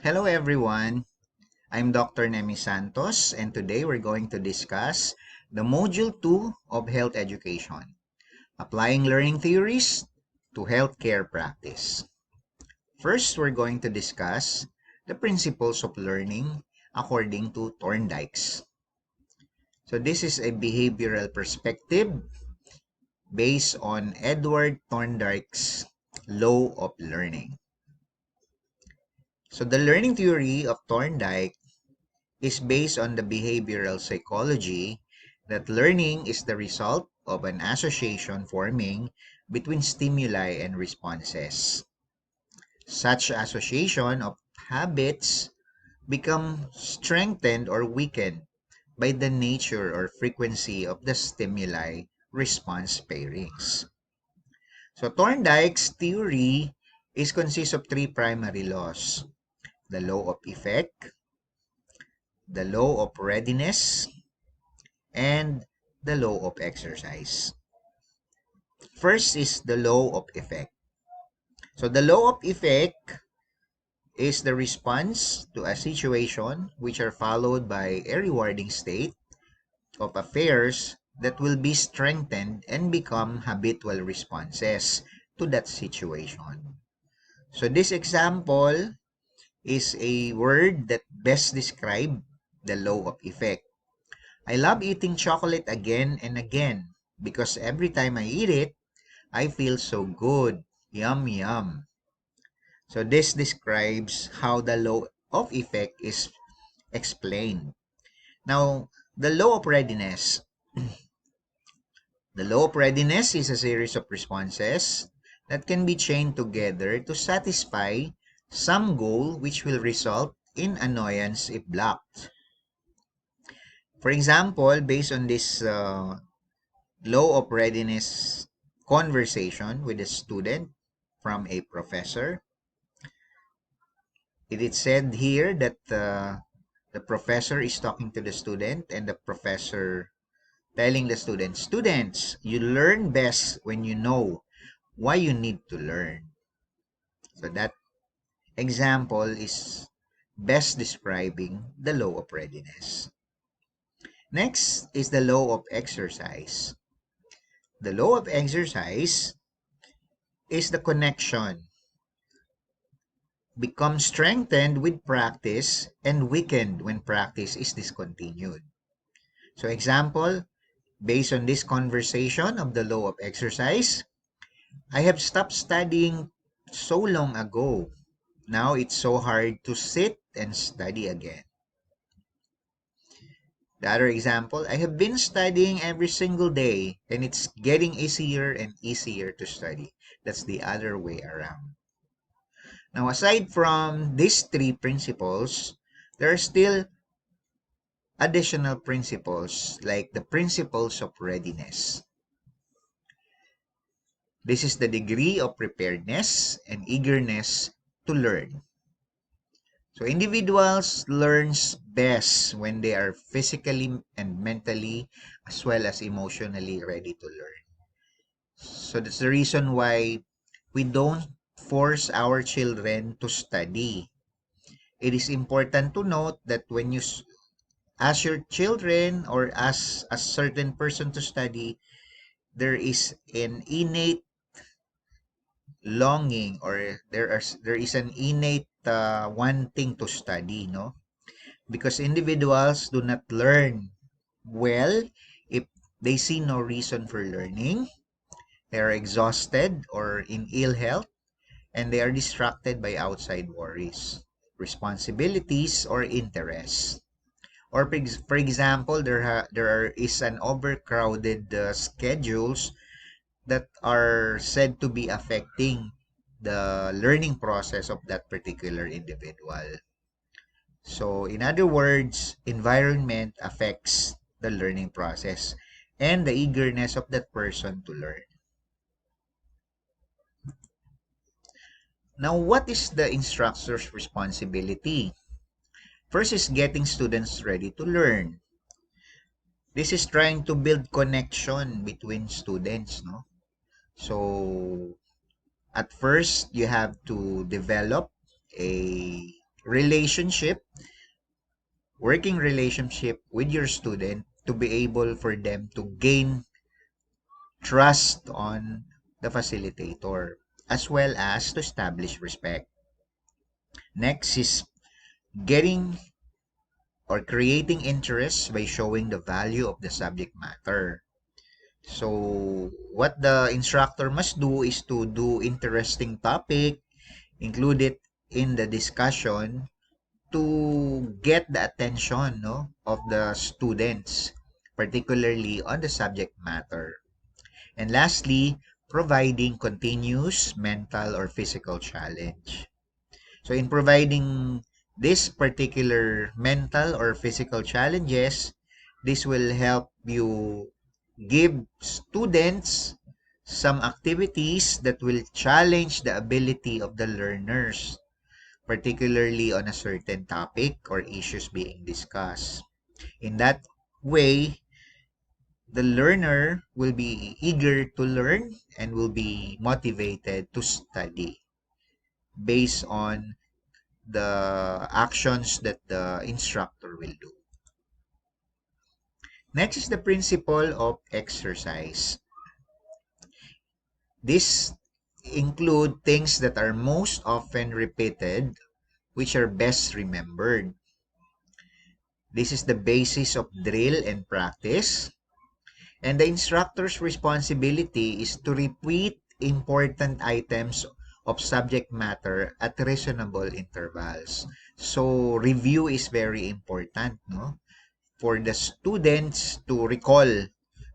Hello everyone, I'm Dr. Nemy Santos and today we're going to discuss the Module 2 of Health Education, Applying Learning Theories to Healthcare Practice. First, we're going to discuss the principles of learning according to Thorndike's. So this is a behavioral perspective based on Edward Thorndike's law of learning. So the learning theory of Thorndike is based on the behavioral psychology that learning is the result of an association forming between stimuli and responses. Such association of habits become strengthened or weakened by the nature or frequency of the stimuli-response pairings. So Thorndike's theory consists of three primary laws: the law of effect, the law of readiness, and the law of exercise. First is the law of effect. So the law of effect is the response to a situation which are followed by a rewarding state of affairs that will be strengthened and become habitual responses to that situation. So this example is a word that best describes the law of effect. I love eating chocolate again and again because every time I eat it, I feel so good. Yum, yum. So this describes how the law of effect is explained. Now, the law of readiness. The law of readiness is a series of responses that can be chained together to satisfy some goal which will result in annoyance if blocked. For example, based on this law of readiness conversation with a student from a professor, it is said here that the professor is talking to the student and the professor telling the student, students, you learn best when you know why you need to learn. So that example is best describing the law of readiness. Next is the law of exercise. The law of exercise is the connection becomes strengthened with practice and weakened when practice is discontinued. So example, based on this conversation of the law of exercise, I have stopped studying so long ago. Now it's so hard to sit and study again. The other example, I have been studying every single day and it's getting easier and easier to study. That's the other way around. Now, aside from these three principles, there are still additional principles like the principles of readiness. This is the degree of preparedness and eagerness to learn. So individuals learns best when they are physically and mentally as well as emotionally ready to learn. So that's the reason why we don't force our children to study. It is important to note that when you ask your children or ask a certain person to study, there is an innate longing or there is an innate wanting to study, no? Because individuals do not learn well if they see no reason for learning, they are exhausted or in ill health, and they are distracted by outside worries, responsibilities, or interests. Or for example, is an overcrowded schedules that are said to be affecting the learning process of that particular individual. So in other words, environment affects the learning process and the eagerness of that person to learn. Now, what is the instructor's responsibility? First is getting students ready to learn. This is trying to build connection between students, no? So, at first, you have to develop a relationship, working relationship with your student to be able for them to gain trust on the facilitator, as well as to establish respect. Next is getting or creating interest by showing the value of the subject matter. So, what the instructor must do is to do interesting topic, include it in the discussion to get the attention, no, of the students, particularly on the subject matter. And lastly, providing continuous mental or physical challenge. So in providing this particular mental or physical challenges, this will help you give students some activities that will challenge the ability of the learners, particularly on a certain topic or issues being discussed. In that way, the learner will be eager to learn and will be motivated to study based on the actions that the instructor will do. Next is the principle of exercise. This include things that are most often repeated, which are best remembered. This is the basis of drill and practice. And the instructor's responsibility is to repeat important items of subject matter at reasonable intervals. So review is very important, no? For the students to recall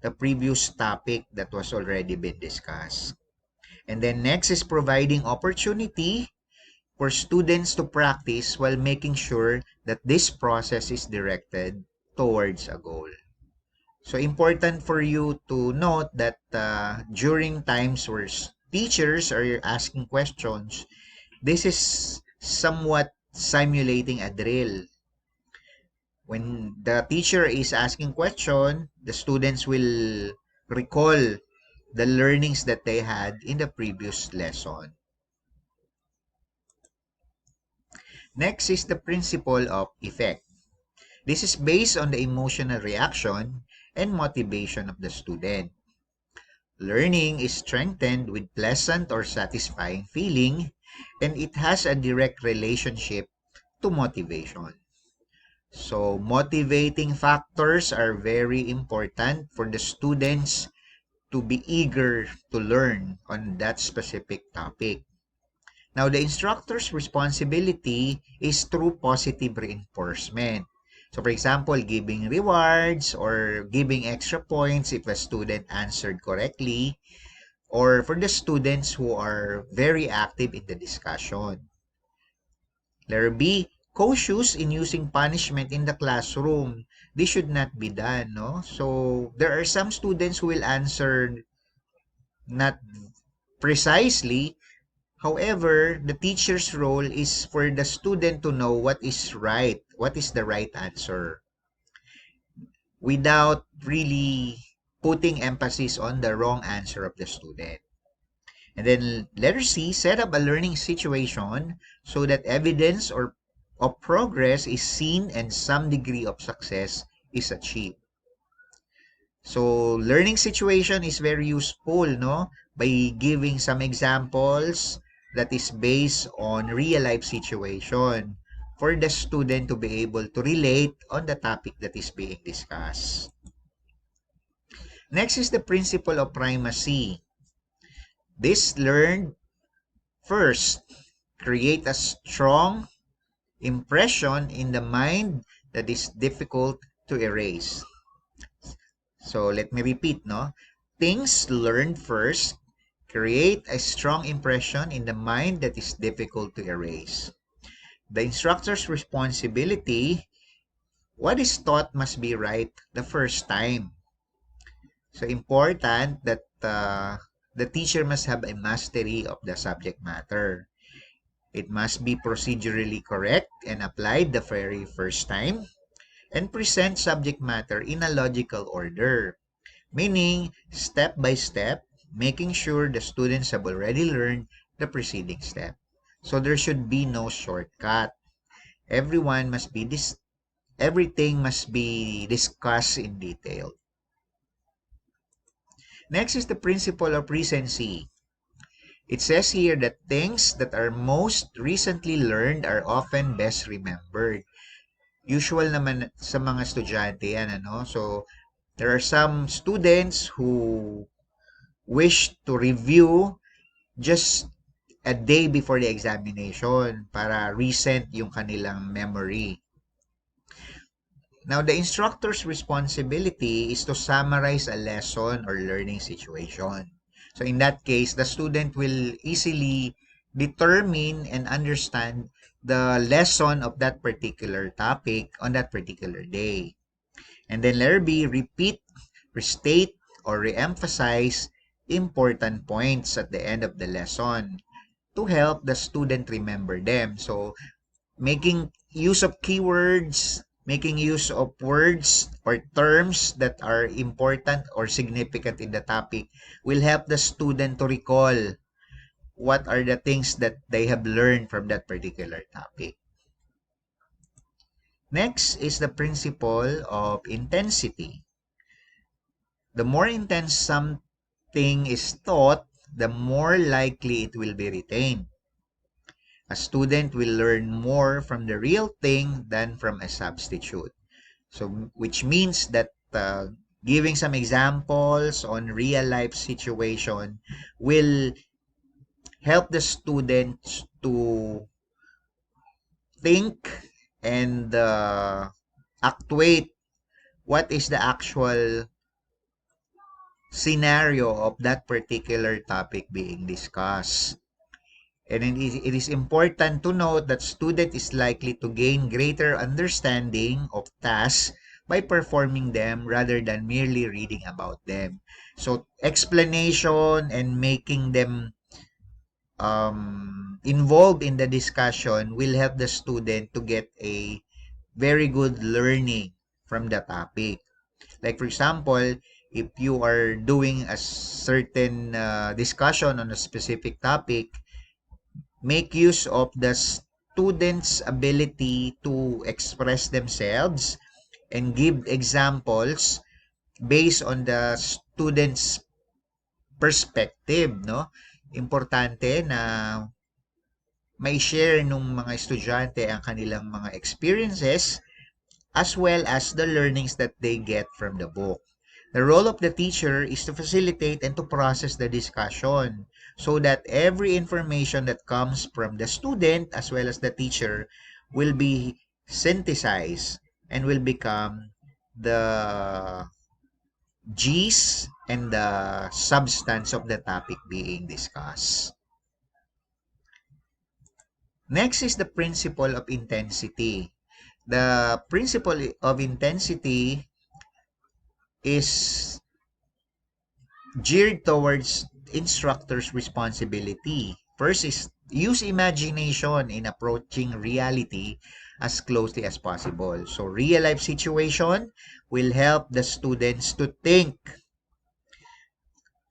the previous topic that was already been discussed. And then next is providing opportunity for students to practice while making sure that this process is directed towards a goal. So important for you to note that during times where teachers are asking questions, this is somewhat simulating a drill. When the teacher is asking question, the students will recall the learnings that they had in the previous lesson. Next is the principle of effect. This is based on the emotional reaction and motivation of the student. Learning is strengthened with pleasant or satisfying feeling, and it has a direct relationship to motivation. So, motivating factors are very important for the students to be eager to learn on that specific topic. Now, the instructor's responsibility is through positive reinforcement. So, for example, giving rewards or giving extra points if a student answered correctly, or for the students who are very active in the discussion. Letter B, cautious in using punishment in the classroom. This should not be done, no? So, there are some students who will answer not precisely. However, the teacher's role is for the student to know what is right, what is the right answer, without really putting emphasis on the wrong answer of the student. And then letter C, set up a learning situation so that evidence or of progress is seen and some degree of success is achieved. So learning situation is very useful, no? By giving some examples that is based on real life situation for the student to be able to relate on the topic that is being discussed. Next is the principle of primacy. This learned first, create a strong impression in the mind that is difficult to erase. So let me repeat, no? Things learned first create a strong impression in the mind that is difficult to erase. The instructor's responsibility, what is taught must be right the first time. So important that the teacher must have a mastery of the subject matter. It must be procedurally correct and applied the very first time, and present subject matter in a logical order, meaning step by step, making sure the students have already learned the preceding step. So there should be no shortcut. everything must be discussed in detail. Next is the principle of recency. It says here that things that are most recently learned are often best remembered. Usual naman sa mga estudyante yan, ano? So, there are some students who wish to review just a day before the examination para recent yung kanilang memory. Now, the instructor's responsibility is to summarize a lesson or learning situation. So, in that case, the student will easily determine and understand the lesson of that particular topic on that particular day. And then letter B, repeat, restate, or reemphasize important points at the end of the lesson to help the student remember them. So, making use of keywords, making use of words or terms that are important or significant in the topic will help the student to recall what are the things that they have learned from that particular topic. Next is the principle of intensity. The more intense something is taught, the more likely it will be retained. A student will learn more from the real thing than from a substitute. So, which means that giving some examples on real life situation will help the students to think and actuate what is the actual scenario of that particular topic being discussed. And it is important to note that student is likely to gain greater understanding of tasks by performing them rather than merely reading about them. So, explanation and making them involved in the discussion will help the student to get a very good learning from the topic. Like, for example, if you are doing a certain discussion on a specific topic, make use of the students' ability to express themselves and give examples based on the students' perspective, no? Importante na may share nung mga estudyante ang kanilang mga experiences as well as the learnings that they get from the book. The role of the teacher is to facilitate and to process the discussion so that every information that comes from the student as well as the teacher will be synthesized and will become the gist and the substance of the topic being discussed. Next is the principle of intensity. The principle of intensity is geared towards instructor's responsibility. First is use imagination in approaching reality as closely as possible. So real life situation will help the students to think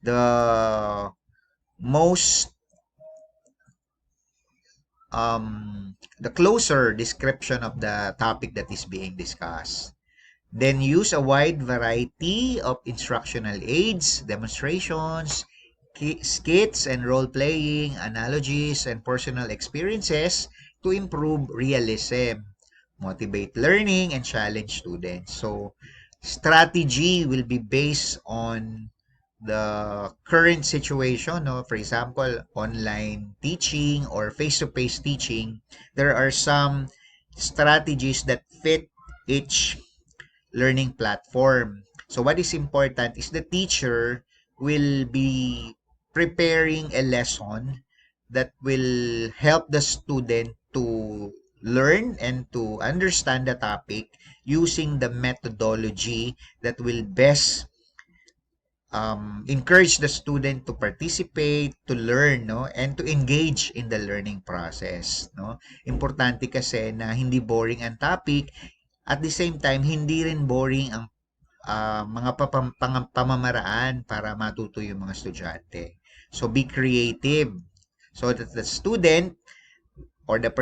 the most the closer description of the topic that is being discussed. Then use a wide variety of instructional aids, demonstrations, skits and role-playing, analogies, and personal experiences to improve realism, motivate learning, and challenge students. So, strategy will be based on the current situation. No? For example, online teaching or face-to-face teaching, there are some strategies that fit each learning platform. So what is important is the teacher will be preparing a lesson that will help the student to learn and to understand the topic using the methodology that will best encourage the student to participate, to learn, no, and to engage in the learning process, no. Importante kasi na hindi boring ang topic, at the same time hindi rin boring ang mga pamamaraan para matuto yung mga estudyante. So be creative so that the student or the